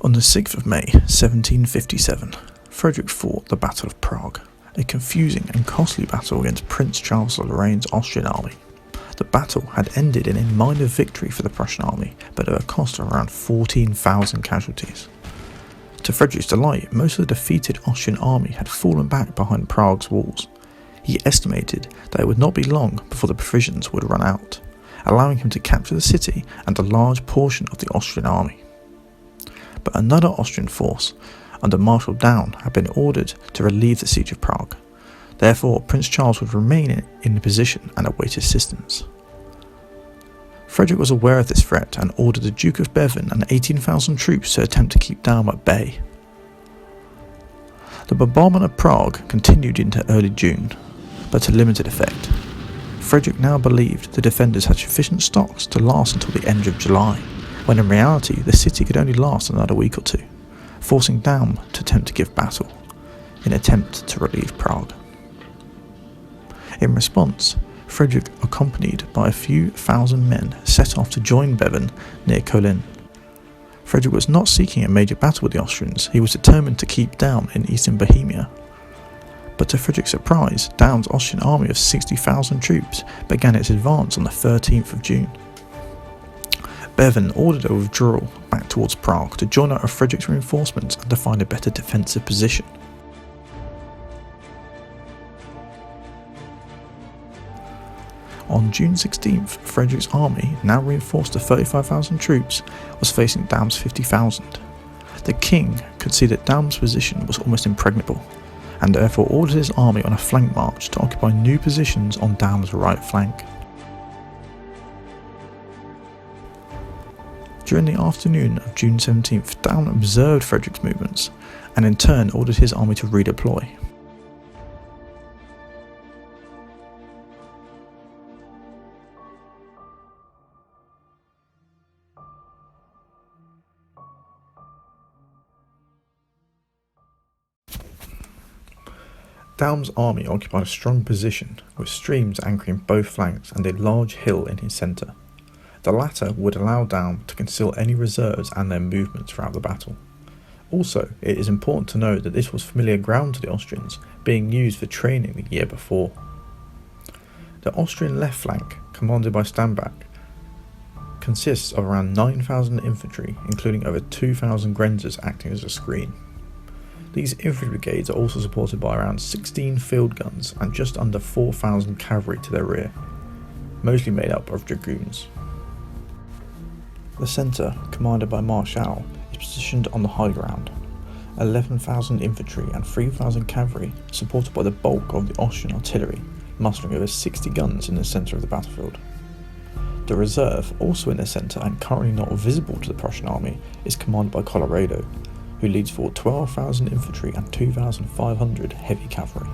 On the 6th of May 1757, Frederick fought the Battle of Prague, a confusing and costly battle against Prince Charles of Lorraine's Austrian army. The battle had ended in a minor victory for the Prussian army, but at a cost of around 14,000 casualties. To Frederick's delight, most of the defeated Austrian army had fallen back behind Prague's walls. He estimated that it would not be long before the provisions would run out, allowing him to capture the city and a large portion of the Austrian army. But another Austrian force, under Marshal Daun, had been ordered to relieve the siege of Prague. Therefore, Prince Charles would remain in the position and await assistance. Frederick was aware of this threat and ordered the Duke of Bevern and 18,000 troops to attempt to keep Daun at bay. The bombardment of Prague continued into early June, but to limited effect. Frederick now believed the defenders had sufficient stocks to last until the end of July, when in reality the city could only last another week or two, forcing Daun to attempt to give battle, in an attempt to relieve Prague. In response, Frederick, accompanied by a few thousand men, set off to join Bevern near Kolin. Frederick was not seeking a major battle with the Austrians, he was determined to keep Daun in eastern Bohemia. But to Frederick's surprise, Daun's Austrian army of 60,000 troops began its advance on the 13th of June. Bevern ordered a withdrawal back towards Prague to join out of Frederick's reinforcements and to find a better defensive position. On June 16th, Frederick's army, now reinforced to 35,000 troops, was facing Daun's 50,000. The king could see that Daun's position was almost impregnable, and therefore ordered his army on a flank march to occupy new positions on Daun's right flank. During the afternoon of June 17th, Daun observed Frederick's movements, and in turn ordered his army to redeploy. Daun's army occupied a strong position, with streams anchoring both flanks and a large hill in his centre. The latter would allow Daun to conceal any reserves and their movements throughout the battle. Also, it is important to note that this was familiar ground to the Austrians, being used for training the year before. The Austrian left flank, commanded by Stambach, consists of around 9,000 infantry, including over 2,000 Grenzers acting as a screen. These infantry brigades are also supported by around 16 field guns and just under 4,000 cavalry to their rear, mostly made up of dragoons. The centre, commanded by Marshal, is positioned on the high ground. 11,000 infantry and 3,000 cavalry, supported by the bulk of the Austrian artillery, mustering over 60 guns in the centre of the battlefield. The reserve, also in the centre and currently not visible to the Prussian army, is commanded by Colorado, who leads forward 12,000 infantry and 2,500 heavy cavalry.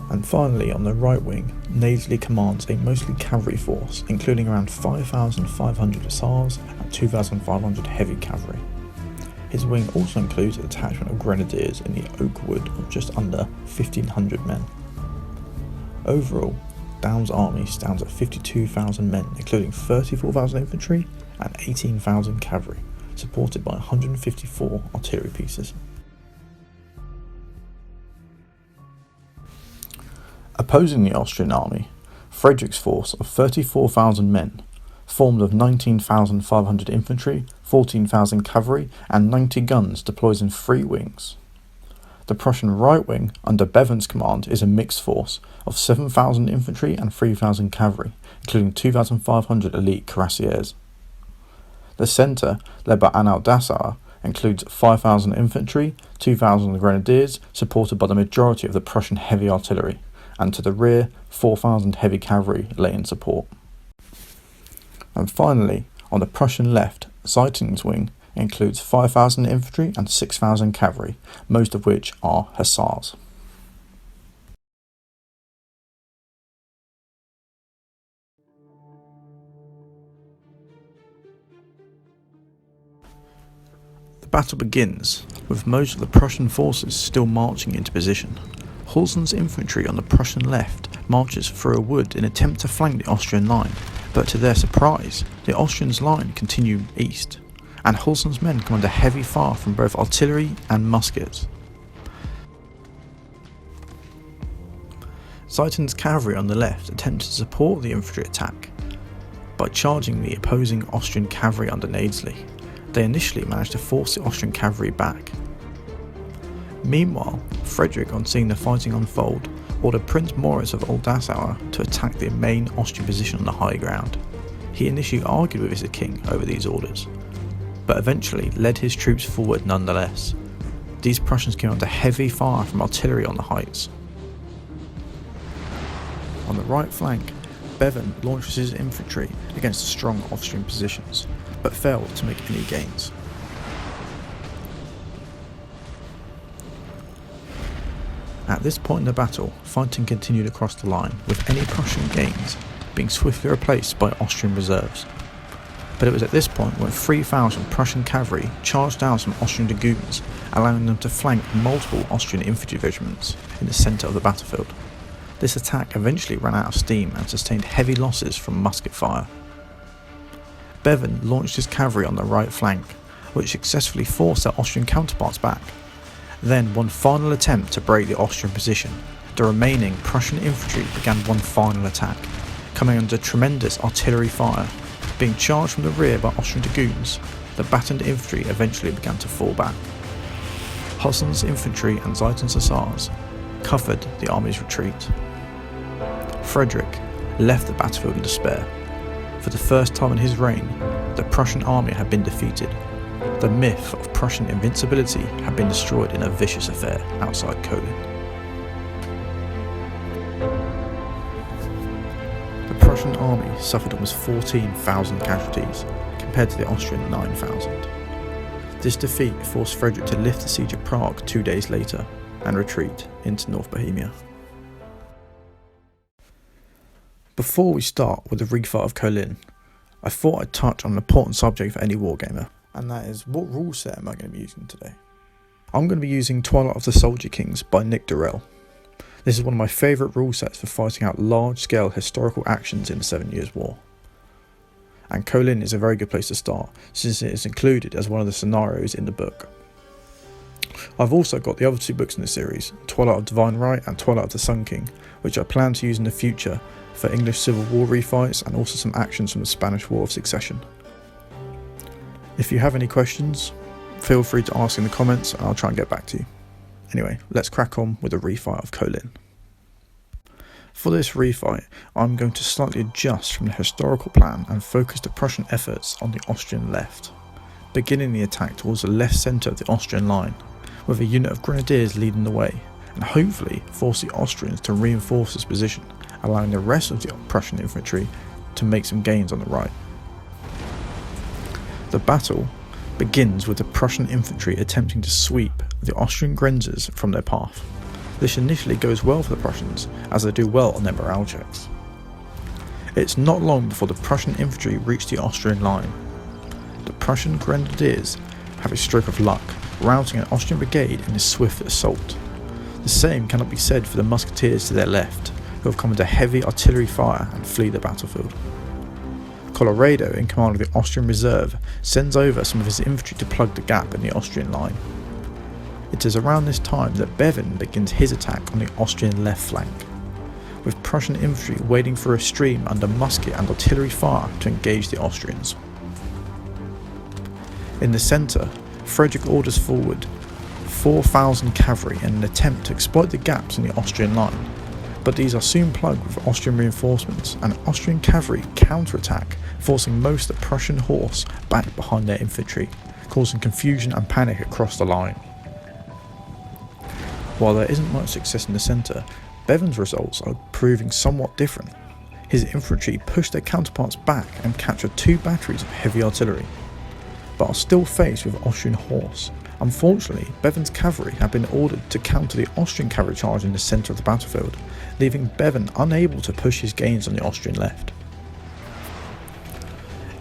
And finally, on the right wing, Nasely commands a mostly cavalry force, including around 5,500 hussars and 2,500 heavy cavalry. His wing also includes a detachment of grenadiers in the oak wood of just under 1,500 men. Overall, Daun's army stands at 52,000 men, including 34,000 infantry and 18,000 cavalry, supported by 154 artillery pieces. Opposing the Austrian army, Frederick's force of 34,000 men, formed of 19,500 infantry, 14,000 cavalry and 90 guns, deploys in 3 wings. The Prussian right wing, under Bevern's command, is a mixed force of 7,000 infantry and 3,000 cavalry, including 2,500 elite cuirassiers. The centre, led by Anhalt Dassauer, includes 5,000 infantry, 2,000 grenadiers, supported by the majority of the Prussian heavy artillery, and to the rear, 4,000 heavy cavalry lay in support. And finally, on the Prussian left, Zeitling's wing includes 5,000 infantry and 6,000 cavalry, most of which are hussars. The battle begins, with most of the Prussian forces still marching into position. Hulsen's infantry on the Prussian left marches through a wood in an attempt to flank the Austrian line, but to their surprise, the Austrians' line continue east, and Halson's men come under heavy fire from both artillery and muskets. Ziethen's cavalry on the left attempted to support the infantry attack by charging the opposing Austrian cavalry under Nadesley. They initially managed to force the Austrian cavalry back. Meanwhile, Frederick, on seeing the fighting unfold, ordered Prince Moritz of Old-Dessauer to attack the main Austrian position on the high ground. He initially argued with his king over these orders, but eventually led his troops forward nonetheless. These Prussians came under heavy fire from artillery on the heights. On the right flank, Bevern launched his infantry against the strong Austrian positions, but failed to make any gains. At this point in the battle, fighting continued across the line, with any Prussian gains being swiftly replaced by Austrian reserves. But it was at this point when 3,000 Prussian cavalry charged down some Austrian dragoons, allowing them to flank multiple Austrian infantry regiments in the centre of the battlefield. This attack eventually ran out of steam and sustained heavy losses from musket fire. Bevern launched his cavalry on the right flank, which successfully forced their Austrian counterparts back. Then one final attempt to break the Austrian position, the remaining Prussian infantry began one final attack, coming under tremendous artillery fire. Being charged from the rear by Austrian dragoons, the battened infantry eventually began to fall back. Halson's infantry and Ziethen's hussars covered the army's retreat. Frederick left the battlefield in despair. For the first time in his reign, the Prussian army had been defeated. The myth of Prussian invincibility had been destroyed in a vicious affair outside Kolin. The Prussian army suffered almost 14,000 casualties, compared to the Austrian 9,000. This defeat forced Frederick to lift the siege of Prague 2 days later and retreat into North Bohemia. Before we start with the Refight of Kolin, I thought I'd touch on an important subject for any wargamer, and that is, what rule set am I going to be using today? I'm going to be using Twilight of the Soldier Kings by Nick Durrell. This is one of my favourite rule sets for fighting out large-scale historical actions in the 7 Years' War. And Kolin is a very good place to start, since it is included as one of the scenarios in the book. I've also got the other 2 books in the series, Twilight of Divine Right and Twilight of the Sun King, which I plan to use in the future for English Civil War refights and also some actions from the Spanish War of Succession. If you have any questions, feel free to ask in the comments and I'll try and get back to you. Anyway, let's crack on with the Refight of Kolin. For this refight, I'm going to slightly adjust from the historical plan and focus the Prussian efforts on the Austrian left, beginning the attack towards the left centre of the Austrian line, with a unit of grenadiers leading the way, and hopefully force the Austrians to reinforce this position, allowing the rest of the Prussian infantry to make some gains on the right. The battle begins with the Prussian infantry attempting to sweep the Austrian Grenzers from their path. This initially goes well for the Prussians, as they do well on their morale checks. It's not long before the Prussian infantry reach the Austrian line. The Prussian grenadiers have a stroke of luck, routing an Austrian brigade in a swift assault. The same cannot be said for the musketeers to their left, who have come under heavy artillery fire and flee the battlefield. Colorado, in command of the Austrian reserve, sends over some of his infantry to plug the gap in the Austrian line. It is around this time that Bevern begins his attack on the Austrian left flank, with Prussian infantry wading through a stream under musket and artillery fire to engage the Austrians. In the centre, Frederick orders forward 4,000 cavalry in an attempt to exploit the gaps in the Austrian line, but these are soon plugged with Austrian reinforcements, and Austrian cavalry counterattack, forcing most of the Prussian horse back behind their infantry, causing confusion and panic across the line. While there isn't much success in the centre, Bevern's results are proving somewhat different. His infantry push their counterparts back and capture 2 batteries of heavy artillery, but are still faced with Austrian horse. Unfortunately, Bevern's cavalry have been ordered to counter the Austrian cavalry charge in the centre of the battlefield, leaving Bevern unable to push his gains on the Austrian left.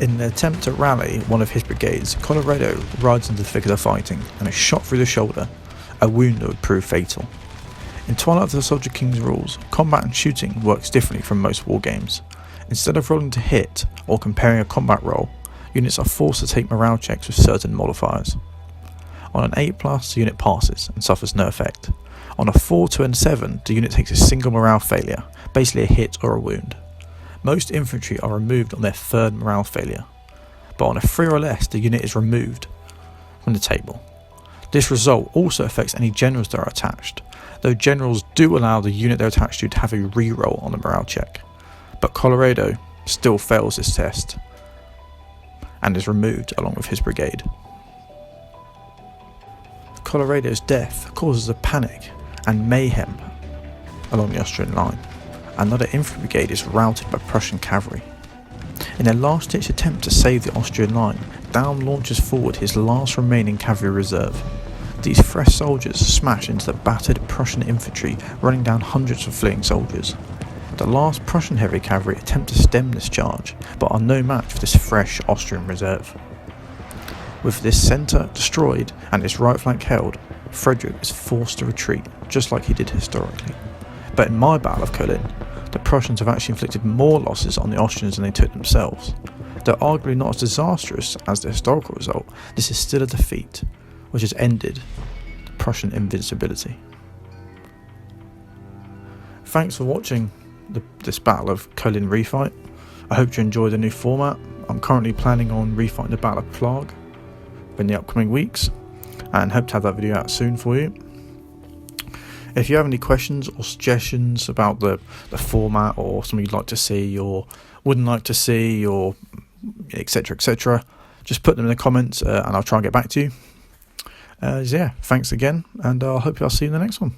In an attempt to rally one of his brigades, Colorado rides into the thick of the fighting and is shot through the shoulder, a wound that would prove fatal. In Twilight of the Soldier King's rules, combat and shooting works differently from most war games. Instead of rolling to hit or comparing a combat roll, units are forced to take morale checks with certain modifiers. On an 8+, the unit passes and suffers no effect. On a 4, 2 and 7, the unit takes a single morale failure, basically a hit or a wound. Most infantry are removed on their 3rd morale failure, but on a 3 or less, the unit is removed from the table. This result also affects any generals that are attached, though generals do allow the unit they're attached to have a reroll on the morale check, but Colorado still fails this test and is removed along with his brigade. Colorado's death causes a panic and mayhem along the Austrian line. Another infantry brigade is routed by Prussian cavalry. In a last-ditch attempt to save the Austrian line, Daun launches forward his last remaining cavalry reserve. These fresh soldiers smash into the battered Prussian infantry, running down hundreds of fleeing soldiers. The last Prussian heavy cavalry attempt to stem this charge, but are no match for this fresh Austrian reserve. With this centre destroyed and its right flank held, Frederick is forced to retreat, just like he did historically. But in my Battle of Kolin, the Prussians have actually inflicted more losses on the Austrians than they took themselves. Though arguably not as disastrous as the historical result, this is still a defeat, which has ended the Prussian invincibility. Thanks for watching this Battle of Kolin Refight. I hope you enjoyed the new format. I'm currently planning on refighting the Battle of Prague in the upcoming weeks, and hope to have that video out soon for you. If you have any questions or suggestions about the format, or something you'd like to see or wouldn't like to see, or etc., just put them in the comments and I'll try and get back to you. Yeah, thanks again, and I hope I'll see you in the next one.